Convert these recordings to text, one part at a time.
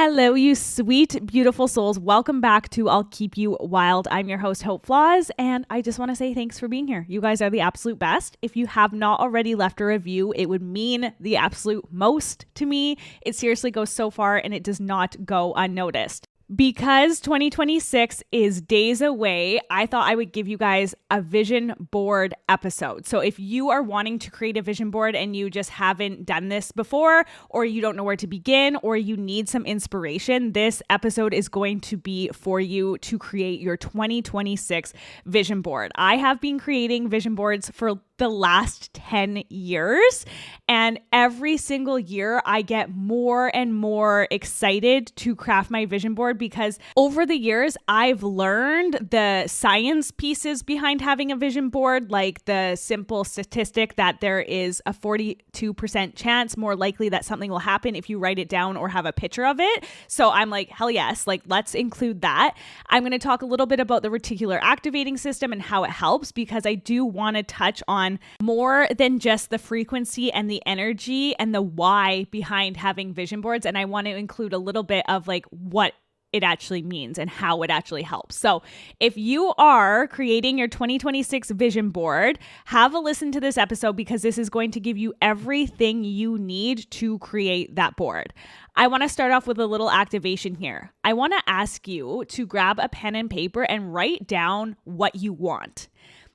Hello, you sweet, beautiful souls. Welcome back to I'll Keep You Wild. I'm your host, Hope Flaws, and I just want to say thanks for being here. You guys are the absolute best. If you have not already left a review, it would mean the absolute most to me. It seriously goes so far, and it does not go unnoticed. Because 2026 is days away, I thought I would give you guys a vision board episode. So if you are wanting to create a vision board and you just haven't done this before, or you don't know where to begin, or you need some inspiration, this episode is going to be for you to create your 2026 vision board. I have been creating vision boards for the last 10 years. And every single year I get more and more excited to craft my vision board because over the years I've learned the science pieces behind having a vision board, like the simple statistic that there is a 42% chance more likely that something will happen if you write it down or have a picture of it. So I'm like, hell yes, like let's include that. I'm going to talk a little bit about the reticular activating system and how it helps because I do want to touch on more than just the frequency and the energy and the why behind having vision boards. And I want to include a little bit of like what it actually means and how it actually helps. So if you are creating your 2026 vision board, have a listen to this episode because this is going to give you everything you need to create that board. I want to start off with a little activation here. I want to ask you to grab a pen and paper and write down what you want.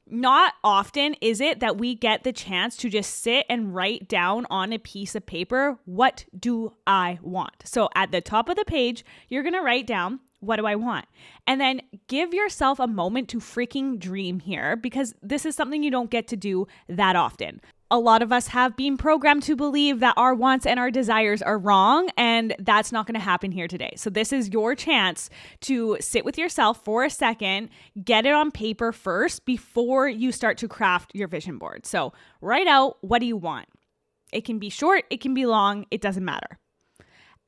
Not often is it that we get the chance to just sit and write down on a piece of paper, what do I want? So at the top of the page, you're going to write down, what do I want? And then give yourself a moment to freaking dream here because this is something you don't get to do that often. A lot of us have been programmed to believe that our wants and our desires are wrong, and that's not going to happen here today. So this is your chance to sit with yourself for a second, get it on paper first before you start to craft your vision board. So write out, what do you want? It can be short, it can be long, it doesn't matter.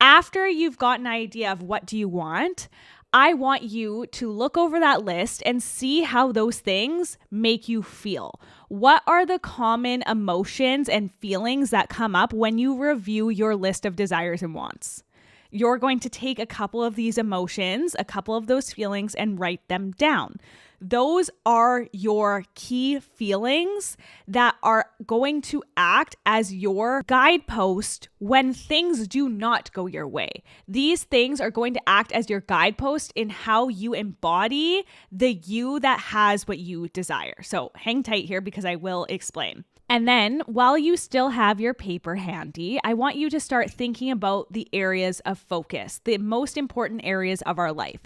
After you've got an idea of what do you want, I want you to look over that list and see how those things make you feel. What are the common emotions and feelings that come up when you review your list of desires and wants? You're going to take a couple of these emotions, a couple of those feelings, and write them down. Those are your key feelings that are going to act as your guidepost when things do not go your way. These things are going to act as your guidepost in how you embody the you that has what you desire. So hang tight here because I will explain. And then while you still have your paper handy, I want you to start thinking about the areas of focus, the most important areas of our life.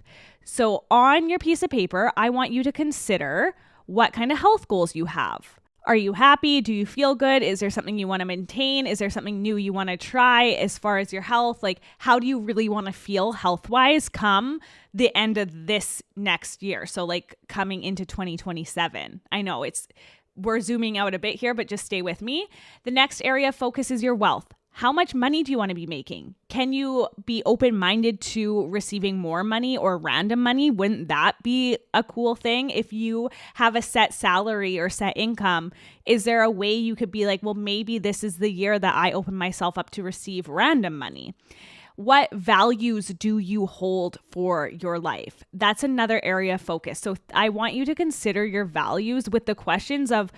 So on your piece of paper, I want you to consider what kind of health goals you have. Are you happy? Do you feel good? Is there something you want to maintain? Is there something new you want to try as far as your health? Like, how do you really want to feel health-wise come the end of this next year? So like coming into 2027. I know we're zooming out a bit here, but just stay with me. The next area of focus is your wealth. How much money do you want to be making? Can you be open-minded to receiving more money or random money? Wouldn't that be a cool thing? If you have a set salary or set income, is there a way you could be like, well, maybe this is the year that I open myself up to receive random money? What values do you hold for your life? That's another area of focus. So I want you to consider your values with the questions of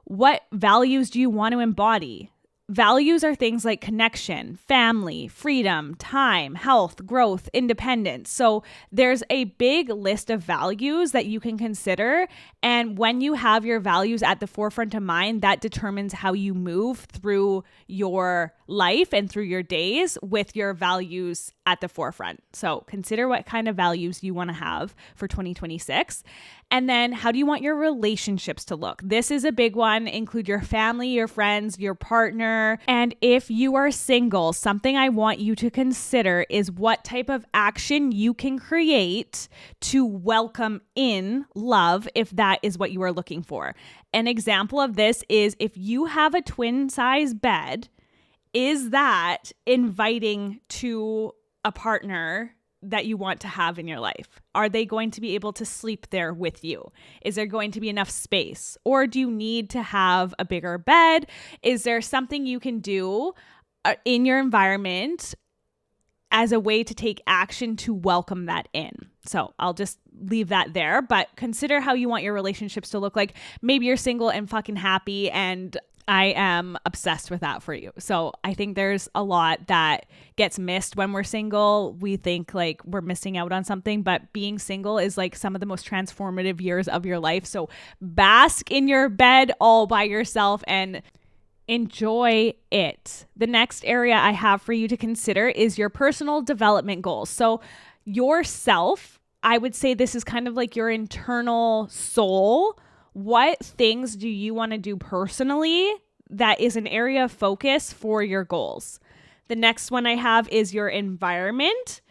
what values do you want to embody? Values are things like connection, family, freedom, time, health, growth, independence. So there's a big list of values that you can consider. And when you have your values at the forefront of mind, that determines how you move through your life and through your days with your values at the forefront. So consider what kind of values you want to have for 2026. And then how do you want your relationships to look? This is a big one. Include your family, your friends, your partner. And if you are single, something I want you to consider is what type of action you can create to welcome in love if that is what you are looking for. An example of this is if you have a twin size bed, is that inviting to a partner that you want to have in your life? Are they going to be able to sleep there with you? Is there going to be enough space? Or do you need to have a bigger bed? Is there something you can do in your environment as a way to take action to welcome that in. So I'll just leave that there, but consider how you want your relationships to look like. Maybe you're single and fucking happy, and I am obsessed with that for you. So I think there's a lot that gets missed when we're single. We think like we're missing out on something, but being single is like some of the most transformative years of your life. So bask in your bed all by yourself and enjoy it. The next area I have for you to consider is your personal development goals. So yourself, I would say this is kind of like your internal soul. What things do you want to do personally that is an area of focus for your goals? The next one I have is your environment.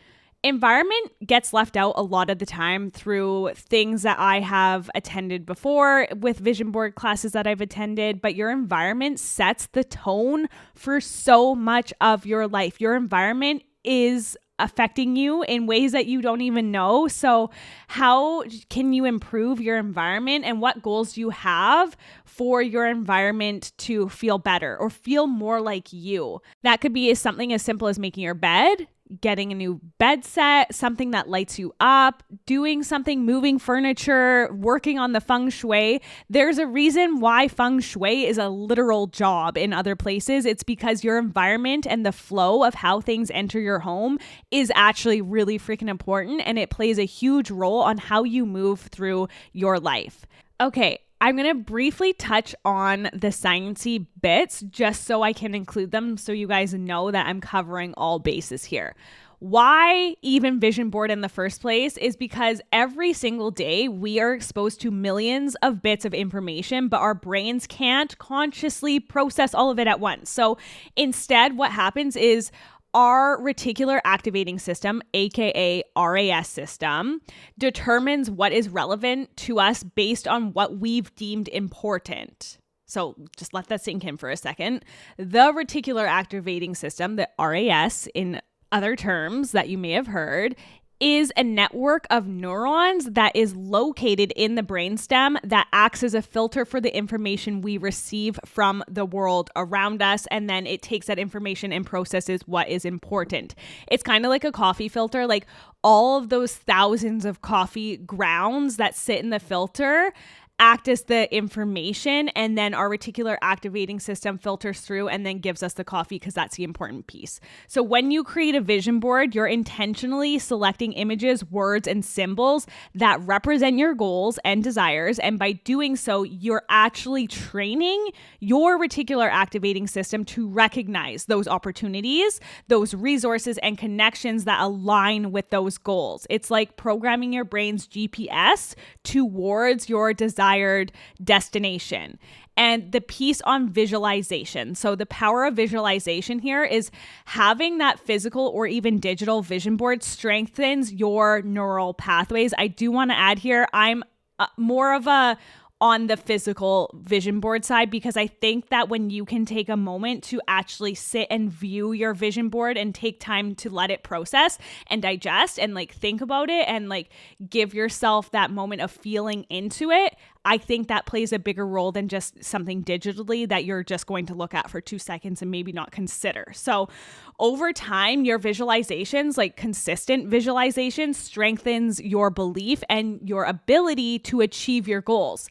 Environment gets left out a lot of the time through things that I have attended before with vision board classes that I've attended, but your environment sets the tone for so much of your life. Your environment is affecting you in ways that you don't even know. So how can you improve your environment, and what goals do you have for your environment to feel better or feel more like you? That could be something as simple as making your bed, getting a new bed set, something that lights you up, doing something, moving furniture, working on the feng shui. There's a reason why feng shui is a literal job in other places. It's because your environment and the flow of how things enter your home is actually really freaking important, and it plays a huge role on how you move through your life. Okay, I'm going to briefly touch on the sciencey bits just so I can include them so you guys know that I'm covering all bases here. Why even vision board in the first place is because every single day we are exposed to millions of bits of information, but our brains can't consciously process all of it at once. So instead, what happens is our reticular activating system, aka RAS system, determines what is relevant to us based on what we've deemed important. So just let that sink in for a second. The reticular activating system, the RAS in other terms that you may have heard, is a network of neurons that is located in the brainstem that acts as a filter for the information we receive from the world around us, and then it takes that information and processes what is important. It's kind of like a coffee filter, like all of those thousands of coffee grounds that sit in the filter act as the information, and then our reticular activating system filters through and then gives us the coffee because that's the important piece. So when you create a vision board, you're intentionally selecting images, words, and symbols that represent your goals and desires. And by doing so, you're actually training your reticular activating system to recognize those opportunities, those resources, and connections that align with those goals. It's like programming your brain's GPS towards your desired destination. And the piece on visualization. So the power of visualization here is having that physical or even digital vision board strengthens your neural pathways. I do want to add here, I'm more of a on the physical vision board side, because I think that when you can take a moment to actually sit and view your vision board and take time to let it process and digest and like think about it and like give yourself that moment of feeling into it, I think that plays a bigger role than just something digitally that you're just going to look at for 2 seconds and maybe not consider. So over time, your visualizations, like consistent visualizations, strengthens your belief and your ability to achieve your goals.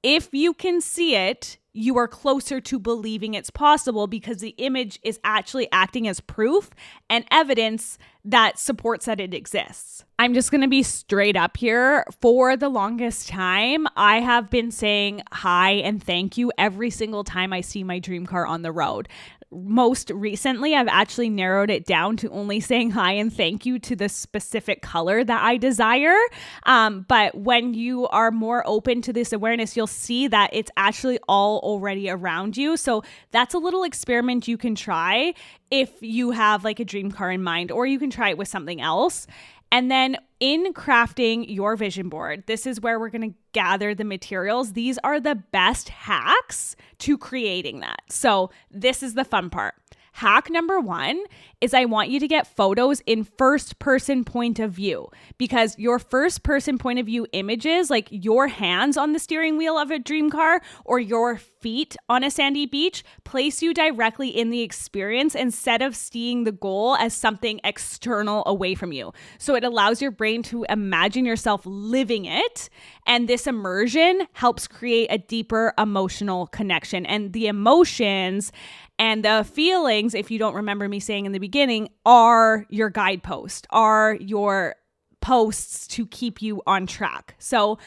If you can see it, you are closer to believing it's possible because the image is actually acting as proof and evidence that supports that it exists. I'm just going to be straight up here. For the longest time, I have been saying hi and thank you every single time I see my dream car on the road. Most recently, I've actually narrowed it down to only saying hi and thank you to the specific color that I desire. But when you are more open to this awareness, you'll see that it's actually all already around you. So that's a little experiment you can try if you have like a dream car in mind, or you can try it with something else. And then in crafting your vision board, this is where we're going to gather the materials. These are the best hacks to creating that. So this is the fun part. Hack number 1 is I want you to get photos in first person point of view, because your first person point of view images, like your hands on the steering wheel of a dream car or your feet on a sandy beach place you directly in the experience instead of seeing the goal as something external away from you. So it allows your brain to imagine yourself living it. And this immersion helps create a deeper emotional connection. And the emotions and the feelings, if you don't remember me saying in the beginning, are your guidepost, are your posts to keep you on track. So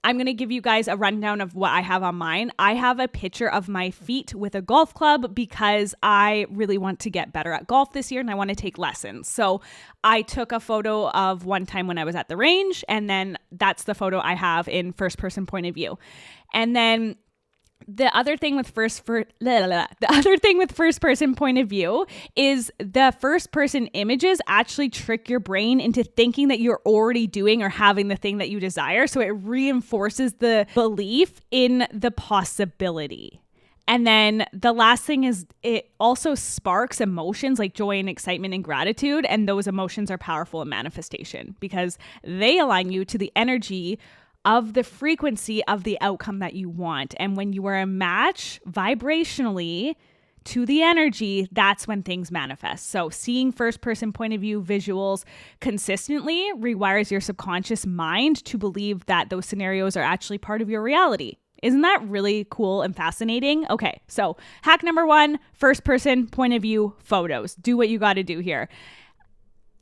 I'm going to give you guys a rundown of what I have on mine. I have a picture of my feet with a golf club because I really want to get better at golf this year and I want to take lessons. So I took a photo of one time when I was at the range, and then that's the photo I have in first person point of view. And then the other thing with first person point of view is the first person images actually trick your brain into thinking that you're already doing or having the thing that you desire. So it reinforces the belief in the possibility. And then the last thing is it also sparks emotions like joy and excitement and gratitude. And those emotions are powerful in manifestation because they align you to the energy of the frequency of the outcome that you want. And when you are a match vibrationally to the energy, that's when things manifest. So seeing first person point of view visuals consistently rewires your subconscious mind to believe that those scenarios are actually part of your reality. Isn't that really cool and fascinating? Okay, so hack number 1, first person point of view photos. Do what you got to do here.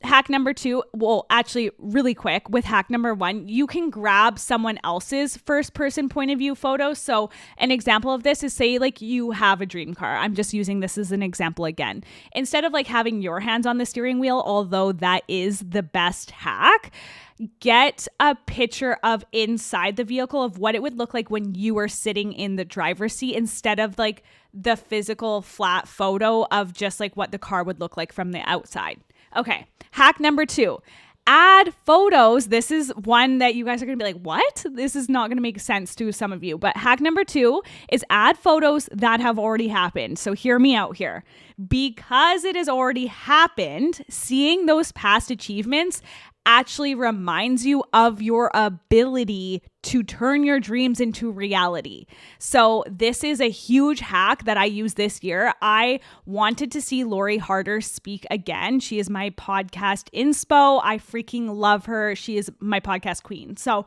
Hack number 2, well, actually really quick with hack number 1, you can grab someone else's first person point of view photos. So an example of this is, say like you have a dream car. I'm just using this as an example again. Instead of like having your hands on the steering wheel, although that is the best hack, get a picture of inside the vehicle of what it would look like when you were sitting in the driver's seat instead of like the physical flat photo of just like what the car would look like from the outside. Okay, hack number 2, add photos. This is one that you guys are going to be like, what? This is not going to make sense to some of you. But hack number 2 is add photos that have already happened. So hear me out here. Because it has already happened, seeing those past achievements actually reminds you of your ability to turn your dreams into reality. So this is a huge hack that I used this year. I wanted to see Lori Harder speak again. She is my podcast inspo. I freaking love her. She is my podcast queen. So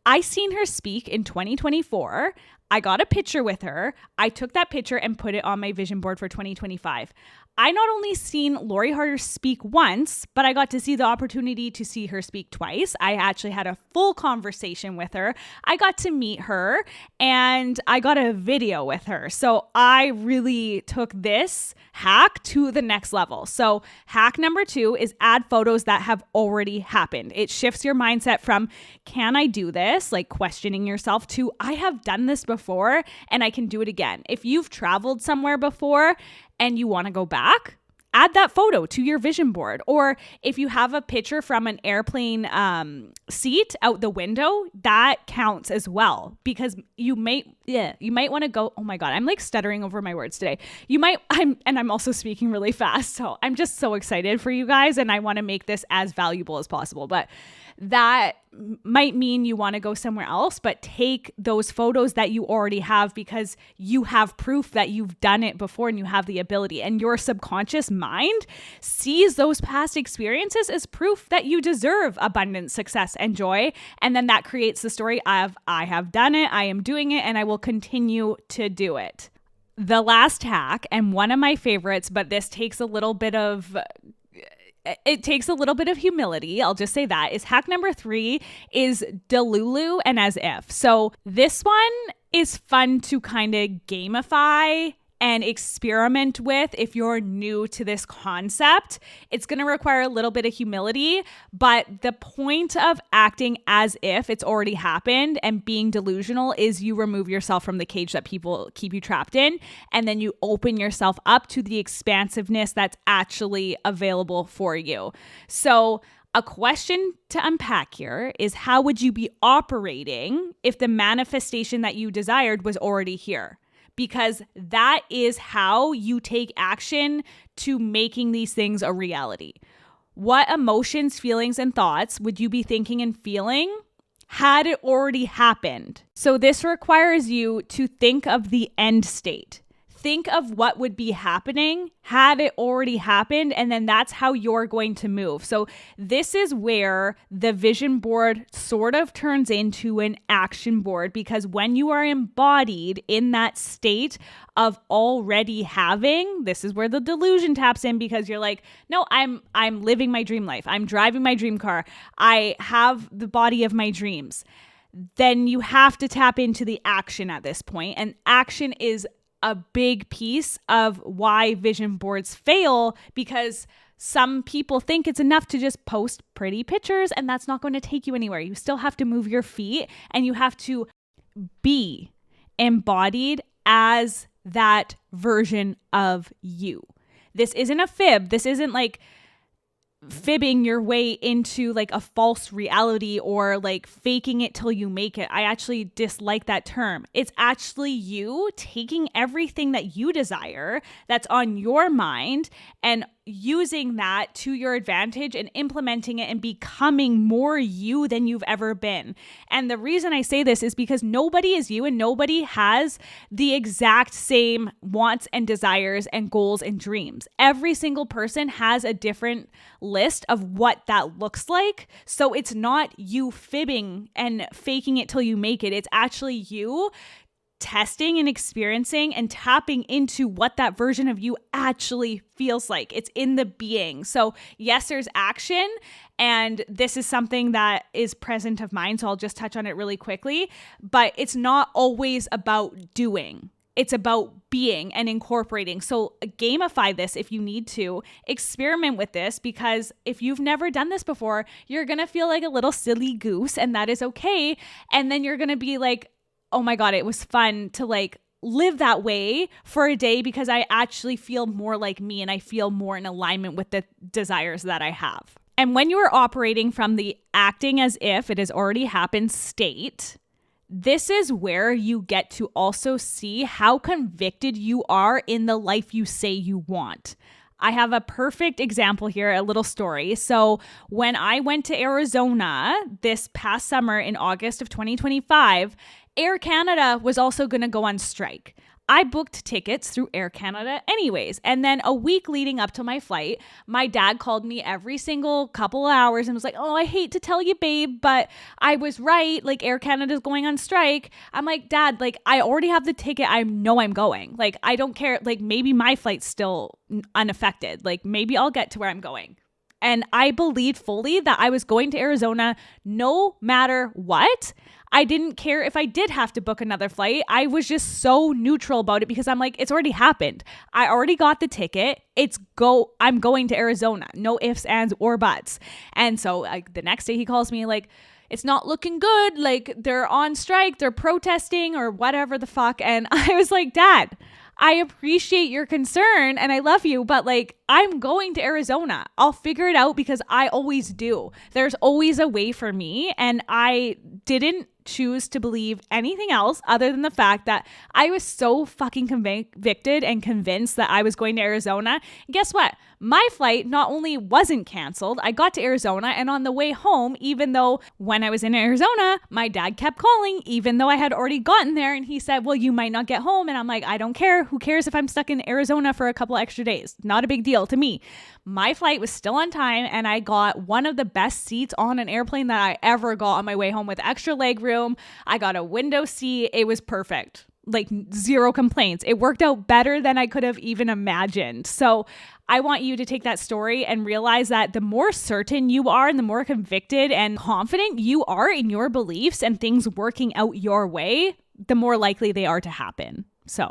I seen her speak in 2024. I got a picture with her. I took that picture and put it on my vision board for 2025. I not only seen Lori Harder speak once, but I got to see the opportunity to see her speak twice. I actually had a full conversation with her. I got to meet her and I got a video with her. So I really took this hack to the next level. So hack number 2 is add photos that have already happened. It shifts your mindset from, can I do this? Like questioning yourself, to, I have done this before and I can do it again. If you've traveled somewhere before and you want to go back, add that photo to your vision board. Or if you have a picture from an airplane seat out the window, that counts as well, because you might want to go, oh my God, I'm like stuttering over my words today. I'm also speaking really fast. So I'm just so excited for you guys and I want to make this as valuable as possible. But that might mean you want to go somewhere else, but take those photos that you already have because you have proof that you've done it before and you have the ability, and your subconscious mind sees those past experiences as proof that you deserve abundance, success, and joy. And then that creates the story of, I have done it, I am doing it, and I will continue to do it. The last hack, and one of my favorites, but this takes a little bit of humility, I'll just say that, is hack number 3 is Delulu and as if. So this one is fun to kind of gamify and experiment with if you're new to this concept. It's going to require a little bit of humility, but the point of acting as if it's already happened and being delusional is you remove yourself from the cage that people keep you trapped in, and then you open yourself up to the expansiveness that's actually available for you. So a question to unpack here is, how would you be operating if the manifestation that you desired was already here? Because that is how you take action to making these things a reality. What emotions, feelings, and thoughts would you be thinking and feeling had it already happened. So this requires you to think of the end state. Think of what would be happening had it already happened, and then that's how you're going to move. So this is where the vision board sort of turns into an action board, because when you are embodied in that state of already having, this is where the delusion taps in, because you're like, no, I'm living my dream life. I'm driving my dream car. I have the body of my dreams. Then you have to tap into the action at this point, and action is a big piece of why vision boards fail, because some people think it's enough to just post pretty pictures, and that's not going to take you anywhere. You still have to move your feet, and you have to be embodied as that version of you. This isn't a fib. This isn't like fibbing your way into like a false reality or like faking it till you make it. I actually dislike that term. It's actually you taking everything that you desire that's on your mind and using that to your advantage and implementing it and becoming more you than you've ever been. And the reason I say this is because nobody is you, and nobody has the exact same wants and desires and goals and dreams. Every single person has a different list of what that looks like. So it's not you fibbing and faking it till you make it. It's actually you testing and experiencing and tapping into what that version of you actually feels like. It's in the being. So yes, there's action, and this is something that is present of mind, so I'll just touch on it really quickly, but it's not always about doing. It's about being and incorporating. So gamify this if you need to. Experiment with this, because if you've never done this before, you're going to feel like a little silly goose, and that is okay. And then you're going to be like, oh my God, it was fun to like live that way for a day, because I actually feel more like me and I feel more in alignment with the desires that I have. And when you are operating from the acting as if it has already happened state, this is where you get to also see how convicted you are in the life you say you want. I have a perfect example here, a little story. So when I went to Arizona this past summer in August of 2025, Air Canada was also going to go on strike. I booked tickets through Air Canada anyways. And then a week leading up to my flight, my dad called me every single couple of hours and was like, oh, I hate to tell you, babe, but I was right. Like, Air Canada's going on strike. I'm like, Dad, like, I already have the ticket. I know I'm going. Like, I don't care. Like, maybe my flight's still unaffected. Like, maybe I'll get to where I'm going. And I believed fully that I was going to Arizona no matter what. I didn't care if I did have to book another flight. I was just so neutral about it, because I'm like, it's already happened. I already got the ticket. I'm going to Arizona. No ifs, ands, or buts. And so like the next day he calls me like, it's not looking good. Like, they're on strike, they're protesting or whatever the fuck. And I was like, Dad, I appreciate your concern and I love you, but like, I'm going to Arizona. I'll figure it out, because I always do. There's always a way for me. And I didn't choose to believe anything else other than the fact that I was so fucking convicted and convinced that I was going to Arizona. And guess what? My flight not only wasn't canceled, I got to Arizona, and on the way home, even though when I was in Arizona, my dad kept calling, even though I had already gotten there, and he said, well, you might not get home. And I'm like, I don't care. Who cares if I'm stuck in Arizona for a couple extra days? Not a big deal to me. My flight was still on time, and I got one of the best seats on an airplane that I ever got on my way home, with extra leg room. I got a window seat. It was perfect. Like, zero complaints. It worked out better than I could have even imagined. So I want you to take that story and realize that the more certain you are and the more convicted and confident you are in your beliefs and things working out your way, the more likely they are to happen. So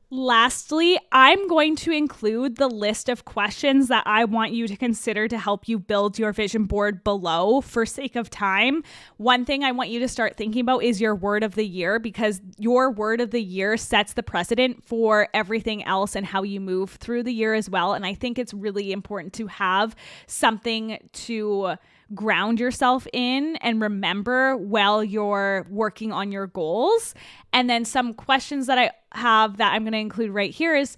lastly, I'm going to include the list of questions that I want you to consider to help you build your vision board below for sake of time. One thing I want you to start thinking about is your word of the year, because your word of the year sets the precedent for everything else and how you move through the year as well. And I think it's really important to have something to ground yourself in and remember while you're working on your goals. And then some questions that I have that I'm going to include right here is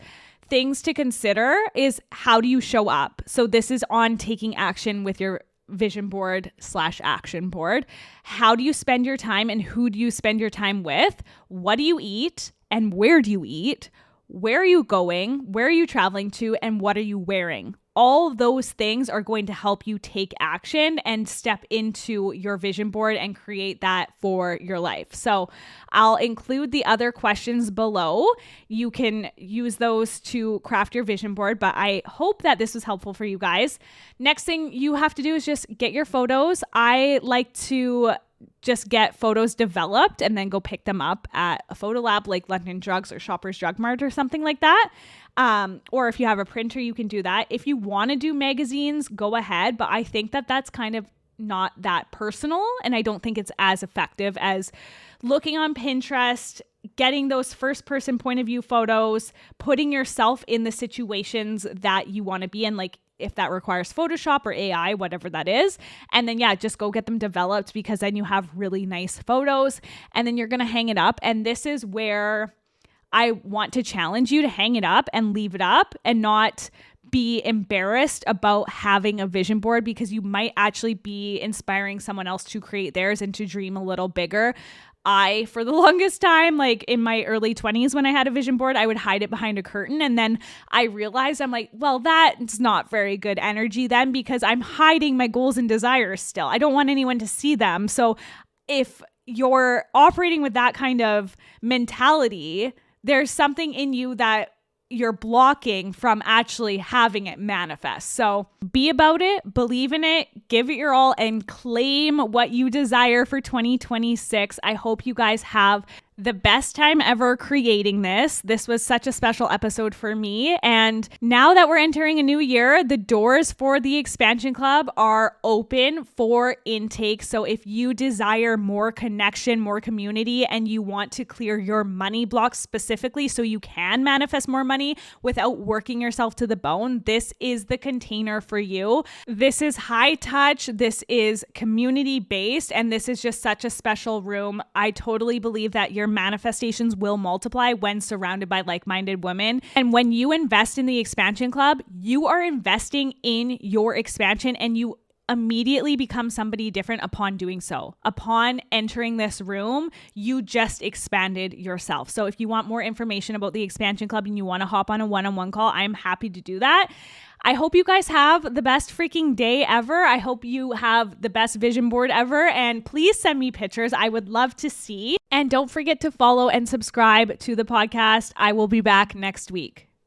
things to consider is, how do you show up? So this is on taking action with your vision board / action board. How do you spend your time and who do you spend your time with? What do you eat and where do you eat? Where are you going? Where are you traveling to? And what are you wearing? All of those things are going to help you take action and step into your vision board and create that for your life. So I'll include the other questions below. You can use those to craft your vision board, but I hope that this was helpful for you guys. Next thing you have to do is just get your photos. I like to just get photos developed and then go pick them up at a photo lab like London Drugs or Shoppers Drug Mart or something like that. Or if you have a printer, you can do that. If you want to do magazines, go ahead. But I think that that's kind of not that personal. And I don't think it's as effective as looking on Pinterest, getting those first person point of view photos, putting yourself in the situations that you want to be in, like if that requires Photoshop or AI, whatever that is. And then, just go get them developed because then you have really nice photos and then you're going to hang it up. And this is where I want to challenge you to hang it up and leave it up and not be embarrassed about having a vision board, because you might actually be inspiring someone else to create theirs and to dream a little bigger. For the longest time, like in my early 20s, when I had a vision board, I would hide it behind a curtain. And then I realized I'm like, well, that's not very good energy then, because I'm hiding my goals and desires still. I don't want anyone to see them. So if you're operating with that kind of mentality, there's something in you that you're blocking from actually having it manifest. So be about it, believe in it, give it your all, and claim what you desire for 2026. I hope you guys have the best time ever creating this. This was such a special episode for me. And now that we're entering a new year, the doors for the Expansion Club are open for intake. So if you desire more connection, more community, and you want to clear your money blocks specifically so you can manifest more money without working yourself to the bone, this is the container for you. This is high touch. This is community based. And this is just such a special room. I totally believe that your manifestations will multiply when surrounded by like-minded women. And when you invest in the Expansion Club, you are investing in your expansion, and you immediately become somebody different upon doing so. Upon entering this room, you just expanded yourself. So if you want more information about the Expansion Club and you want to hop on a one-on-one call, I'm happy to do that. I hope you guys have the best freaking day ever. I hope you have the best vision board ever. And please send me pictures. I would love to see. And don't forget to follow and subscribe to the podcast. I will be back next week.